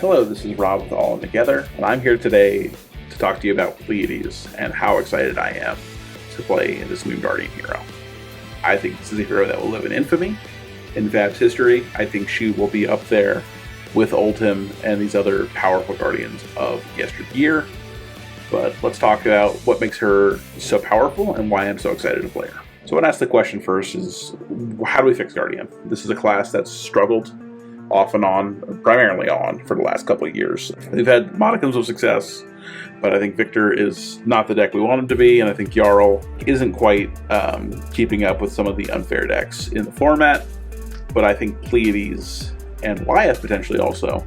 Hello, this is Rob with All In Together, and I'm here today to talk to you about Pleiades and how excited I am to play this new Guardian hero. I think this is a hero that will live in infamy in Fab's history. I think she will be up there with Oldhim and these other powerful Guardians of yesteryear. But let's talk about what makes her so powerful and why I'm so excited to play her. So I want to ask the question first is, how do we fix Guardian? This is a class that's struggled off and on, primarily on, for the last couple of years. They've had modicums of success, but I think Victor is not the deck we want him to be, and I think Jarl isn't quite keeping up with some of the unfair decks in the format. But I think Pleiades and Wyeth potentially also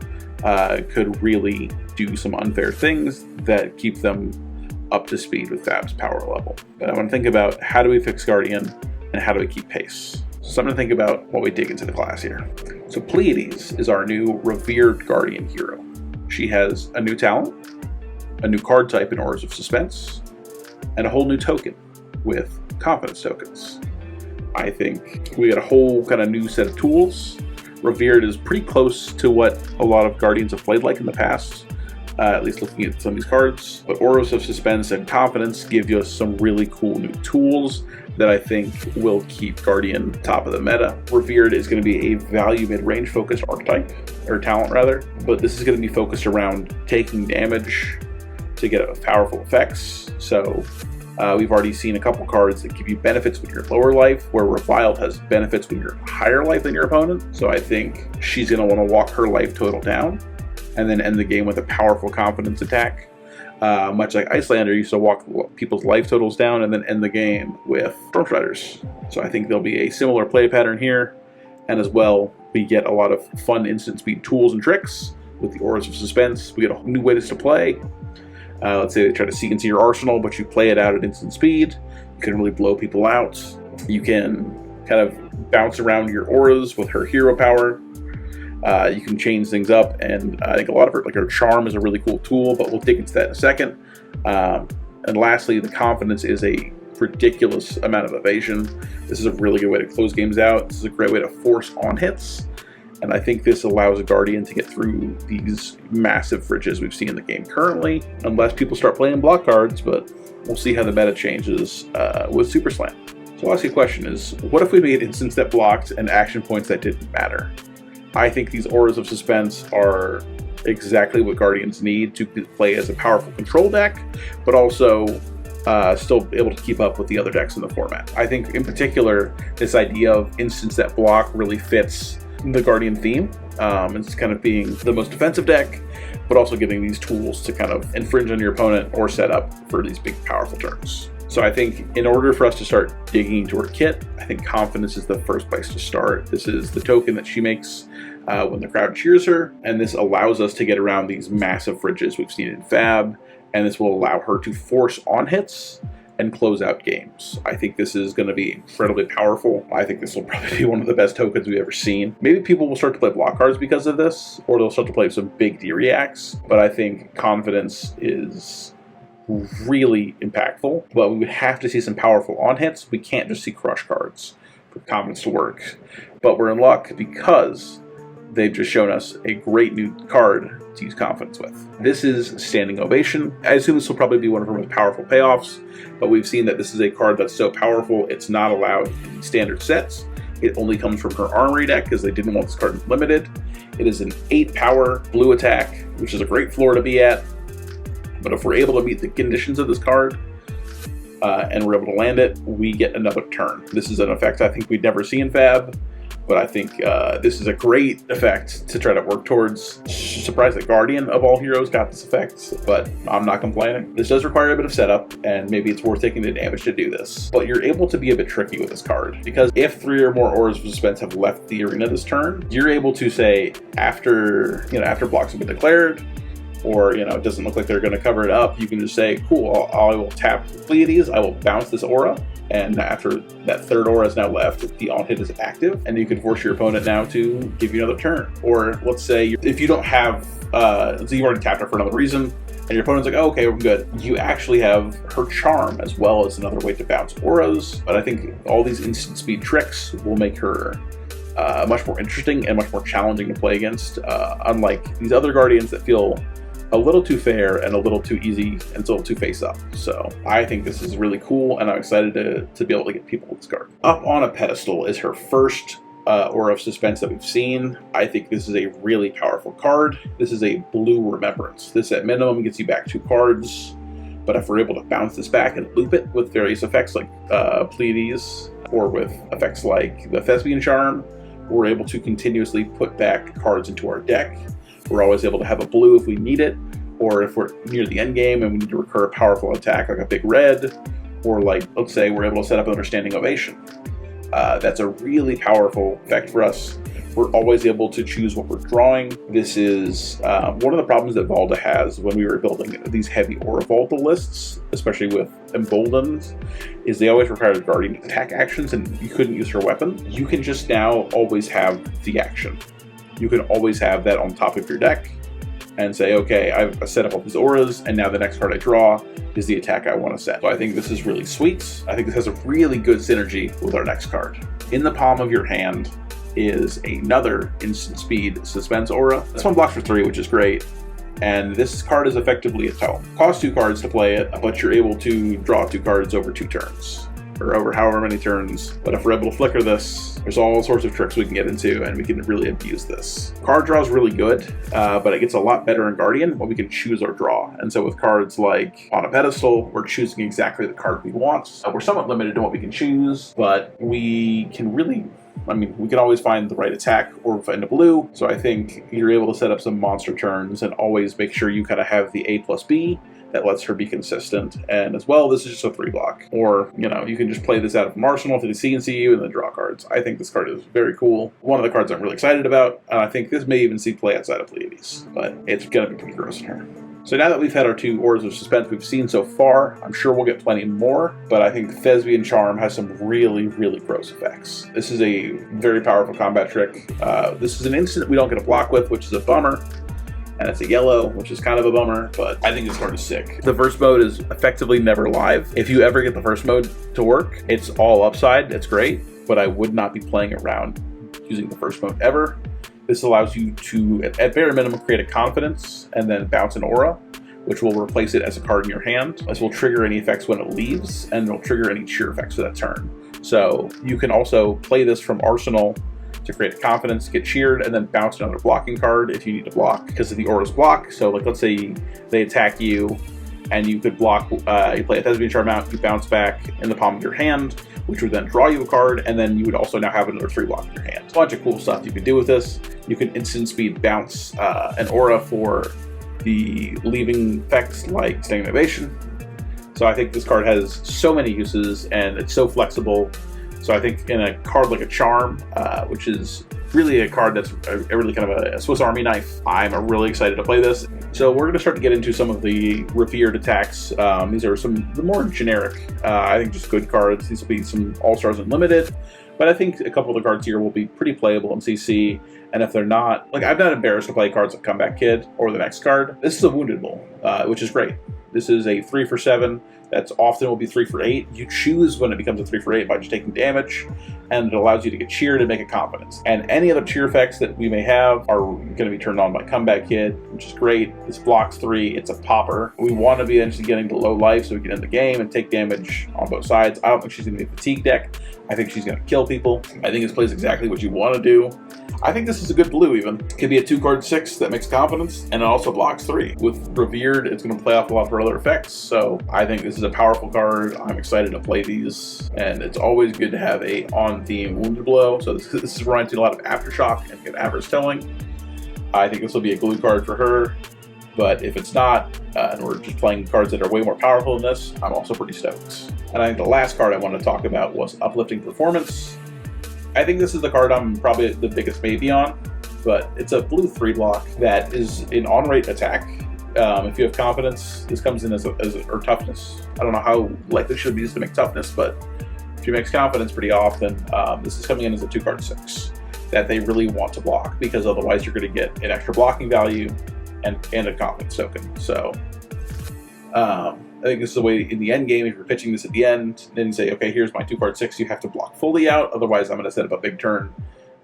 could really do some unfair things that keep them up to speed with Fab's power level. But I want to think about, how do we fix Guardian and how do we keep pace? So something to think about while we dig into the class here. So Pleiades is our new revered Guardian hero. She has a new talent, a new card type in Auras of Suspense, and a whole new token with confidence tokens. I think we got a whole kind of new set of tools. Revered is pretty close to what a lot of Guardians have played like in the past, at least looking at some of these cards. But Auras of Suspense and Confidence give you some really cool new tools that I think will keep Guardian top of the meta. Revered is going to be a value mid-range focused archetype, or talent rather, but this is going to be focused around taking damage to get powerful effects. So we've already seen a couple cards that give you benefits when you're lower life, where Reviled has benefits when you're higher life than your opponent. So I think she's going to want to walk her life total down and then end the game with a powerful confidence attack. Much like Icelander used to walk people's life totals down and then end the game with Stormstriders. So I think there'll be a similar play pattern here. And as well, we get a lot of fun instant speed tools and tricks with the Auras of Suspense. We get a new ways to play. Let's say they try to seek into your arsenal, but you play it out at instant speed. You can really blow people out. You can kind of bounce around your auras with her hero power. You can change things up, and I think a lot of her, like her charm, is a really cool tool, but we'll dig into that in a second. And lastly, the confidence is a ridiculous amount of evasion. This is a really good way to close games out. This is a great way to force on hits. And I think this allows a Guardian to get through these massive fridges we've seen in the game currently, unless people start playing block cards, but we'll see how the meta changes with Superslam. So I'll ask you a question is, what if we made instants that blocked and action points that didn't matter? I think these Auras of Suspense are exactly what Guardians need to play as a powerful control deck, but also still able to keep up with the other decks in the format. I think in particular, this idea of instants that block really fits the Guardian theme. It's kind of being the most defensive deck, but also giving these tools to kind of infringe on your opponent or set up for these big powerful turns. So I think in order for us to start digging into her kit, I think Confidence is the first place to start. This is the token that she makes when the crowd cheers her, and this allows us to get around these massive fridges we've seen in Fab, and this will allow her to force on hits and close out games. I think this is going to be incredibly powerful. I think this will probably be one of the best tokens we've ever seen. Maybe people will start to play block cards because of this, or they'll start to play some big D-reacts, but I think Confidence is really impactful. But we would have to see some powerful on hits. We can't just see crush cards for Confidence to work. But we're in luck because they've just shown us a great new card to use Confidence with. This is Standing Ovation. I assume this will probably be one of her most powerful payoffs, but we've seen that this is a card that's so powerful it's not allowed in standard sets. It only comes from her Armory deck because they didn't want this card limited. It is an 8 power blue attack, which is a great floor to be at. But if we're able to meet the conditions of this card and we're able to land it, we get another turn. This is an effect I think we'd never see in Fab, but I think this is a great effect to try to work towards. Surprised that Guardian of all heroes got this effect, but I'm not complaining. This does require a bit of setup, and maybe it's worth taking the damage to do this. But you're able to be a bit tricky with this card, because if 3 or more Auras of Suspense have left the arena this turn, you're able to say, after blocks have been declared, or it doesn't look like they're going to cover it up, you can just say, cool, I will tap Pleiades, I will bounce this aura, and after that third aura is now left, the on hit is active, and you can force your opponent now to give you another turn. Or let's say if you don't have, so you've already tapped her for another reason, and your opponent's like, oh, okay, we're good. You actually have her charm as well as another way to bounce auras, but I think all these instant speed tricks will make her much more interesting and much more challenging to play against, unlike these other Guardians that feel a little too fair and a little too easy and it's a little too face up. So I think this is really cool, and I'm excited to be able to get people this card. Up on a Pedestal is her first Aura of Suspense that we've seen. I think this is a really powerful card. This is a blue Remembrance. This at minimum gets you back 2 cards, but if we're able to bounce this back and loop it with various effects like Pleiades, or with effects like the Thespian charm, we're able to continuously put back cards into our deck. We're always able to have a blue if we need it, or if we're near the end game and we need to recur a powerful attack like a big red, or like, let's say we're able to set up Understanding Ovation. That's a really powerful effect for us. We're always able to choose what we're drawing. This is one of the problems that Valda has when we were building these heavy Aura Volta lists, especially with Emboldened, is they always required Guardian attack actions and you couldn't use her weapon. You can just now always have the action. You can always have that on top of your deck and say, okay, I've set up all these auras, and now the next card I draw is the attack I want to set. So I think this is really sweet. I think this has a really good synergy with our next card. In the palm of your hand is another instant speed Suspense aura. This one blocks for 3, which is great. And this card is effectively a tome. Costs 2 cards to play it, but you're able to draw 2 cards over 2 turns, or over however many turns. But if we're able to flicker this, there's all sorts of tricks we can get into, and we can really abuse this. Card draw is really good, but it gets a lot better in Guardian when we can choose our draw. And so with cards like on a Pedestal, we're choosing exactly the card we want. We're somewhat limited to what we can choose, but we can really, we can always find the right attack or find a blue. So I think you're able to set up some monster turns and always make sure you kind of have the A+B that lets her be consistent. And as well, this is just a 3 block. Or, you can just play this out of from Arsenal to the CNCU and then draw cards. I think this card is very cool. One of the cards I'm really excited about. And I think this may even see play outside of Pleiades, but it's going to be pretty gross in her. So now that we've had our 2 Auras of Suspense we've seen so far, I'm sure we'll get plenty more, but I think Thespian Charm has some really, really gross effects. This is a very powerful combat trick. This is an instant we don't get a block with, which is a bummer. And it's a yellow, which is kind of a bummer, but I think this card is sick. The first mode is effectively never live. If you ever get the first mode to work, it's all upside, it's great, but I would not be playing around using the first mode ever. This allows you to, at bare minimum, create a confidence and then bounce an aura, which will replace it as a card in your hand. This will trigger any effects when it leaves, and it'll trigger any cheer effects for that turn. So you can also play this from Arsenal to create a confidence, get cheered, and then bounce another blocking card if you need to block, because of the aura's block. So like, let's say they attack you and you could block, you play a Thespian Charm out, you bounce back in the palm of your hand, which would then draw you a card, and then you would also now have another 3 block in your hand. A bunch of cool stuff you can do with this. You can instant speed bounce an aura for the leaving effects like Standing Ovation. So I think this card has so many uses and it's so flexible. So I think in a card like a Charm, which is really a card that's really kind of a Swiss Army knife, I'm really excited to play this. So we're going to start to get into some of the revered attacks. These are some of the more generic, I think just good cards. These will be some All-Stars Unlimited, but I think a couple of the cards here will be pretty playable in CC. And if they're not, like, I'm not embarrassed to play cards like Comeback Kid or the next card. This is a Wounded Bull, which is great. This is a 3 for 7. That's often will be 3 for 8. You choose when it becomes a 3 for 8 by just taking damage, and it allows you to get cheered and make a confidence. And any other cheer effects that we may have are going to be turned on by Comeback Kid, which is great. This blocks 3. It's a popper. We want to be actually getting to low life so we can end the game and take damage on both sides. I don't think she's going to be a fatigue deck. I think she's going to kill people. I think this plays exactly what you want to do. I think this is a good blue even. It could be a 2-card 6 that makes confidence, and it also blocks 3. With Revered, it's going to play off a lot of her other effects, so I think this is a powerful card. I'm excited to play these, and it's always good to have a on-theme Wounded Blow. So this is where I do a lot of Aftershock and get Average Telling. I think this will be a glue card for her, but if it's not, and we're just playing cards that are way more powerful than this, I'm also pretty stoked. And I think the last card I want to talk about was Uplifting Performance. I think this is the card I'm probably the biggest maybe on, but it's a blue 3 block that is an on-rate attack. If you have confidence, this comes in or toughness. I don't know how likely should be used to make toughness, but if she makes confidence pretty often, this is coming in as a 2-card 6 that they really want to block, because otherwise you're going to get an extra blocking value and a confidence token. So I think this is the way in the end game, if you're pitching this at the end, then you say, okay, here's my 2-card 6, you have to block fully out, otherwise I'm going to set up a big turn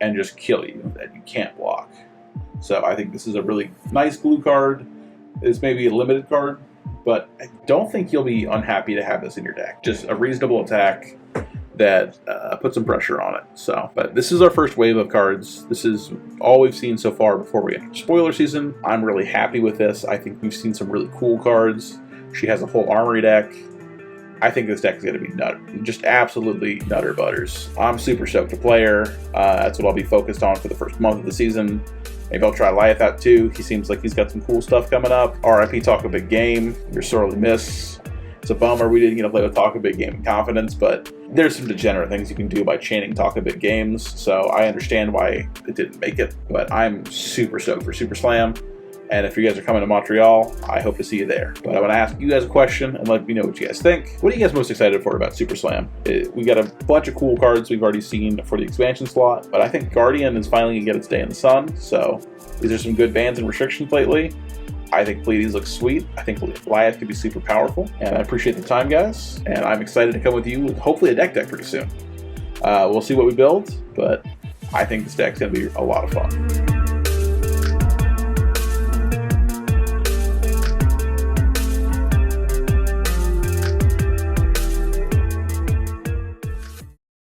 and just kill you that you can't block. So I think this is a really nice blue card. It's maybe a limited card, but I don't think you'll be unhappy to have this in your deck. Just a reasonable attack that puts some pressure on it. So, but this is our first wave of cards. This is all we've seen so far before we enter spoiler season. I'm really happy with this. I think we've seen some really cool cards. She has a whole armory deck. I think this deck is going to be nutter, just absolutely nutter butters. I'm super stoked to play her. That's what I'll be focused on for the first month of the season. Maybe I'll try Liath out too. He seems like he's got some cool stuff coming up. RIP Talk a Big Game. You're sorely missed. It's a bummer we didn't get to play with Talk a Big Game in confidence, but there's some degenerate things you can do by chaining Talk a Big Games, so I understand why it didn't make it, but I'm super stoked for Superslam, and if you guys are coming to Montreal, I hope to see you there. But I want to ask you guys a question and let me know what you guys think. What are you guys most excited for about Superslam? We got a bunch of cool cards we've already seen for the expansion slot, but I think Guardian is finally going to get its day in the sun, so these are some good bans and restrictions lately. I think Pleiades looks sweet. I think Liath could be super powerful, and I appreciate the time, guys. And I'm excited to come with you with hopefully a deck pretty soon. We'll see what we build, but I think this deck's going to be a lot of fun.